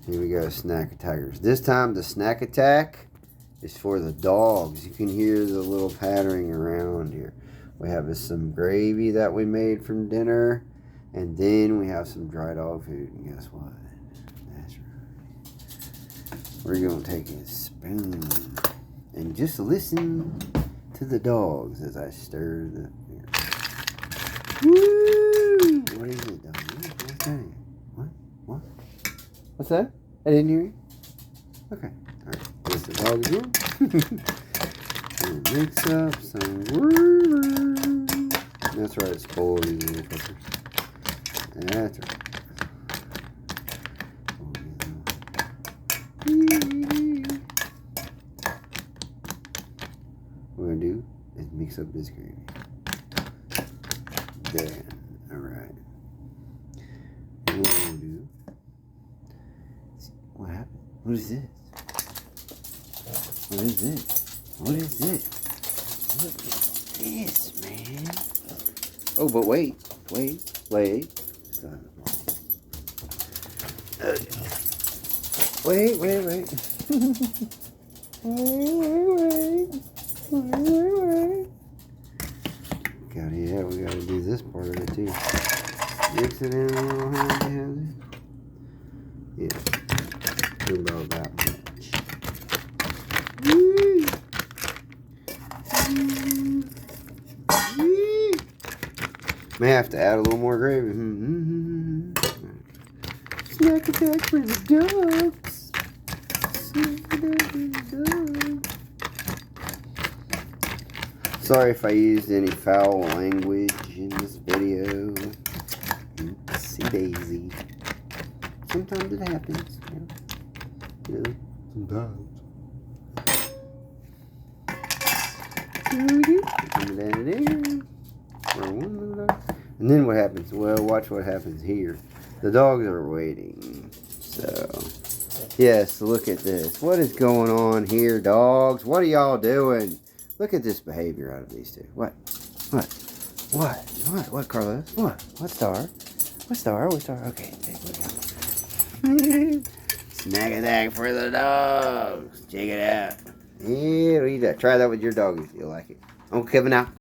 Here we go, snack attackers. This time the snack attack is for the dogs. You can hear the little pattering around here. We have some gravy that we made from dinner. And then we have some dry dog food. And guess what? That's right. We're going to take a spoon and just listen to the dogs as I stir the... Woo! What is it, dog? What's that? What? What's that? I didn't hear you. Okay. Alright. Guess the dog is here. We'll mix up some... That's right. It's full of these little peppers. That's right. What we're going to do is mix up this gravy. There. Alright. And what we're going to do... What happened? What is this? What is this? What is this? What is this, man? Oh, but wait. Wait. Stop. Wait. Wait. We gotta do this part of it too. Mix it in a little handy. Yeah. Do about that much. May have to add a little more gravy. Snack attack for the dogs. Snack attack for the dogs. Sorry if I used any foul language in this video. Oopsie daisy. Sometimes it happens. Yeah, sometimes. And then what happens? Well, watch what happens here. The dogs are waiting. So, yes, look at this. What is going on here, dogs? What are y'all doing? Look at this behavior out of these two. What, Carlos? What star? What star? Okay, snack attack for the dogs. Check it out. Yeah, try that with your doggies. You'll like it. Uncle Kevin out.